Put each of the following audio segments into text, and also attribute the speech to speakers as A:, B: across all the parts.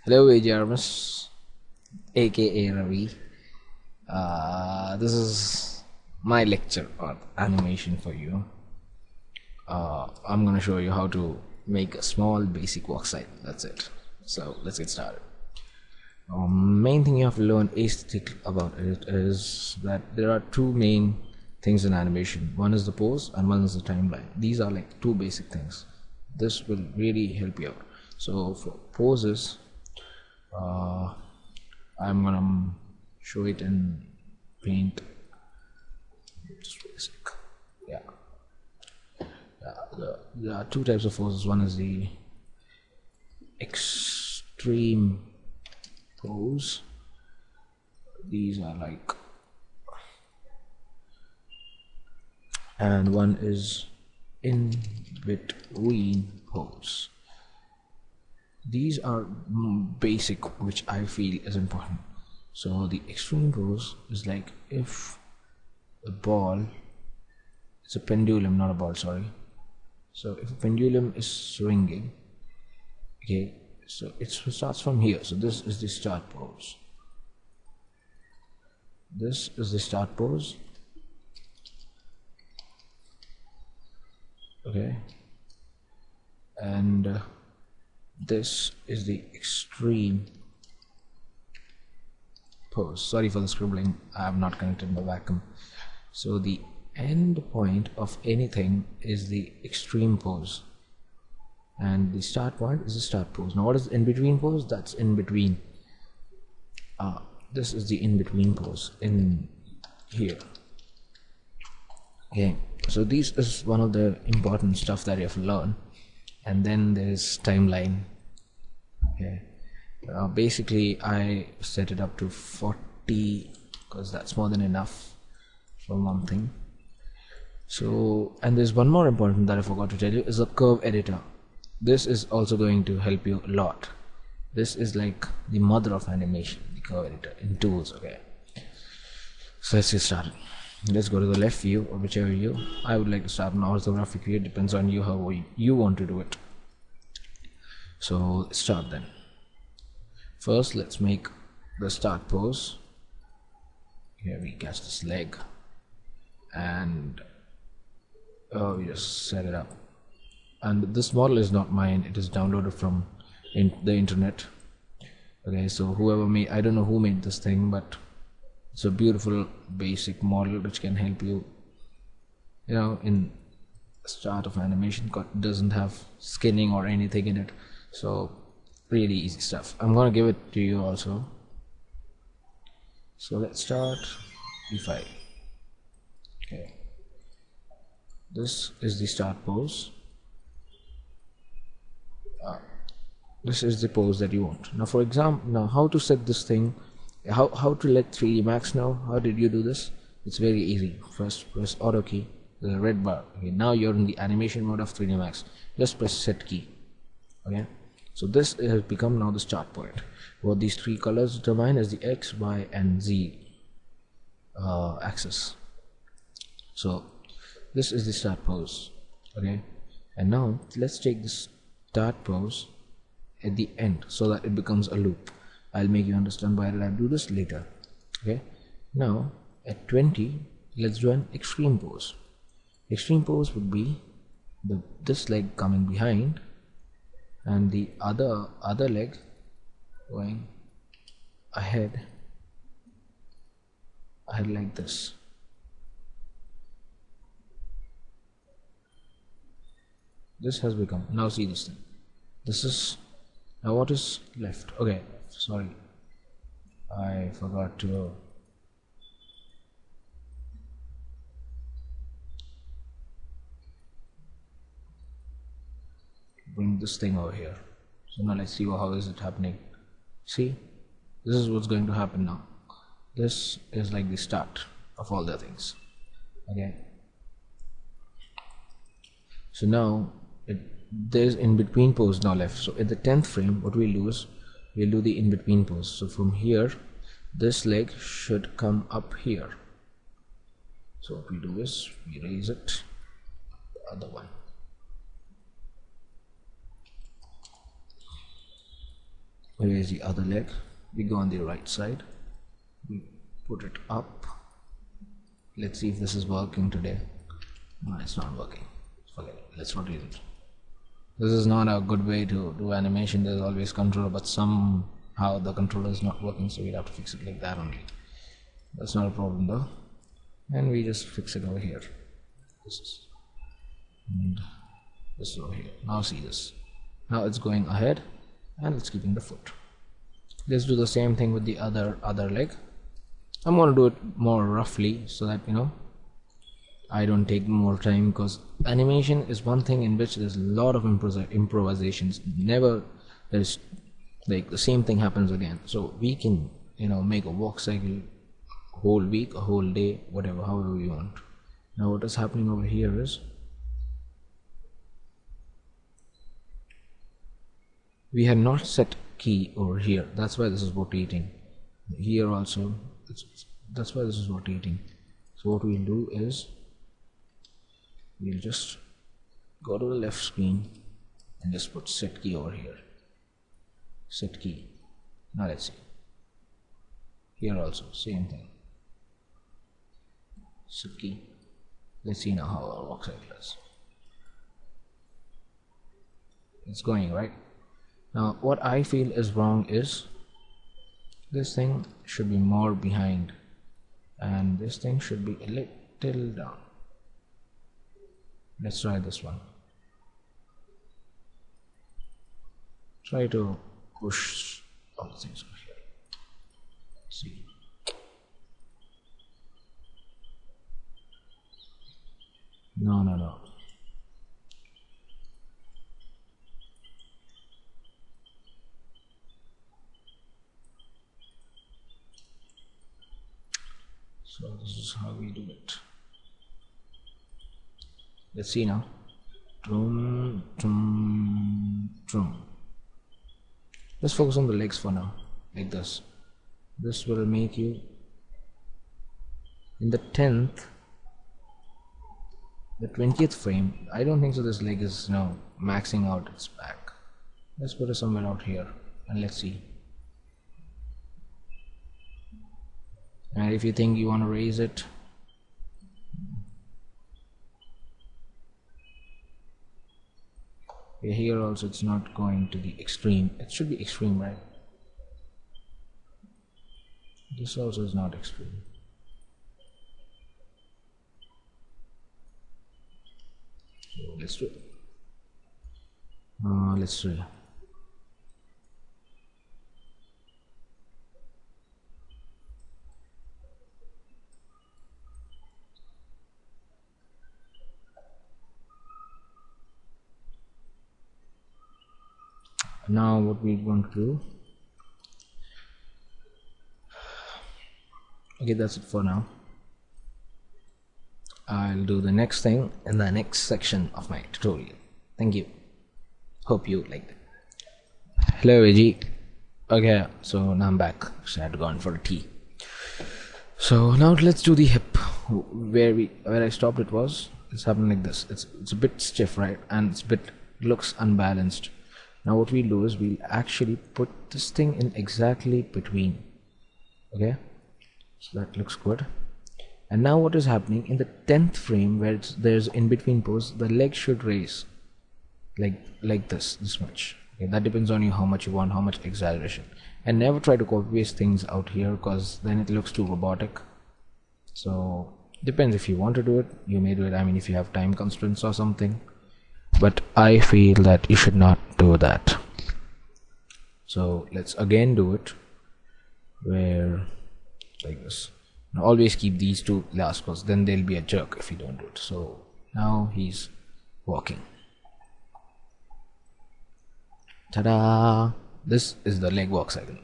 A: Hello, Jarvis, aka Ravi. This is my lecture on animation for you. I'm gonna show you how to make a small basic worksite. That's it. So let's get started. Main thing you have to learn aesthetic about it is that there are two main things in animation. One is the pose and one is the timeline. These are like two basic things. This will really help you out. So for poses, I'm gonna show it in paint. Just basic. Yeah. There are two types of poses. One is the extreme pose. These are like, and one is in between pose. These are basic, which I feel is important. So the extreme pose is like if a ball, it's a pendulum, not a ball, sorry. So if a pendulum is swinging, okay, so it starts from here. So this is the start pose. This is the start pose. Okay, and this is the extreme pose. Sorry for the scribbling, I have not connected my vacuum. So the end point of anything is the extreme pose, and the start point is the start pose. Now what is the in between pose? That's in between. This is the in between pose in here. Okay, so this is one of the important stuff that you have to learn. And then there's timeline. Okay, basically I set it up to 40 because that's more than enough for one thing. So, and there's one more important that I forgot to tell you, is a curve editor. This is also going to help you a lot. This is like the mother of animation, the curve editor in tools. Okay, so let's get started. Let's go to the left view or whichever view. I would like to start an orthographic view. It depends on you how you want to do it. So let's start then. First, let's make the start pose. Here we catch this leg, and we just set it up. And this model is not mine; it is downloaded from the internet. Okay, so whoever made, I don't know who made this thing, but it's a beautiful basic model which can help you, in start of animation. It doesn't have skinning or anything in it, so really easy stuff. I'm gonna give it to you also. So let's start B5. Okay, this is the start pose. This is the pose that you want. Now for example, now how to set this thing, how to let 3D Max know. How did you do this? It's very easy. First press auto key, the red bar. Okay, now you're in the animation mode of 3D Max. Just press set key. Okay, so this has become now the start point. What these three colors determine is the X, Y and Z axis. So this is the start pose. Okay, and now let's take this start pose at the end so that it becomes a loop. I'll make you understand why I'll do this later. Okay, now at 20, let's do an extreme pose. Extreme pose would be this leg coming behind and the other leg going ahead like this. This has become, now see this thing. This is, now what is left? Okay, sorry, I forgot to bring this thing over here. So now let's see how is it happening. See, this is what's going to happen now. This is like the start of all the things. Okay, so now there's in between pose now left. So at the 10th frame, what we'll do is we'll do the in between pose. So from here, this leg should come up here. So what we do is we raise it, the other one. Where is the other leg? We go on the right side, we put it up. Let's see if this is working today. No, it's not working. Forget it. Let's rotate it. This is not a good way to do animation. There's always controller, but somehow the controller is not working, so we'd have to fix it like that only. That's not a problem though. And we just fix it over here. This is, and this is over here. Now see this. Now it's going ahead and it's keeping the foot. Let's do the same thing with the other leg. I'm going to do it more roughly so that I don't take more time, because animation is one thing in which there's a lot of improvisations. Never there's like the same thing happens again. So we can make a walk cycle whole week, a whole day, whatever, however we want. Now what is happening over here is we had not set key over here. That's why this is rotating. Here also that's why this is rotating. So what we'll do is we'll just go to the left screen and just put set key over here. Set key. Now let's see. Here also same thing. Set key. Let's see now how our walk cycle is. It's going right. Now what I feel is wrong is this thing should be more behind and this thing should be a little down. Let's try this one. Try to push all the things over here. See. No. So this is how we do it. Let's see now. Drum, drum, drum. Let's focus on the legs for now, like this. This will make you in the 10th, the 20th frame. I don't think so this leg is maxing out its back. Let's put it somewhere out here and let's see. And if you think you want to raise it, here also it's not going to the extreme. It should be extreme, right? This also is not extreme. So let's do it. Let's see. Now what we're going to do, okay, that's it for now. I'll do the next thing in the next section of my tutorial. Thank you. Hope you liked it. Hello AG. Okay, so now I'm back. So I had to go in for a tea. So now let's do the hip. Where I stopped it was, it's happening like this. It's a bit stiff, right? And it's looks unbalanced. Now what we'll do is we'll actually put this thing in exactly between. Okay, so that looks good. And now what is happening in the 10th frame, where there's in between pose, the leg should raise like this much. Okay, that depends on you how much you want, how much exaggeration. And never try to copy paste things out here, because then it looks too robotic. So depends, if you want to do it, you may do it. I mean, if you have time constraints or something. But I feel that you should not do that. So let's again do it where like this. Now always keep these two last, because then there'll be a jerk if you don't do it. So now he's walking. Ta-da! This is the leg walk cycle.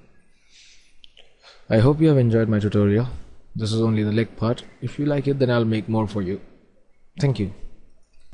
A: I hope you have enjoyed my tutorial. This is only the leg part. If you like it, then I'll make more for you. Thank you.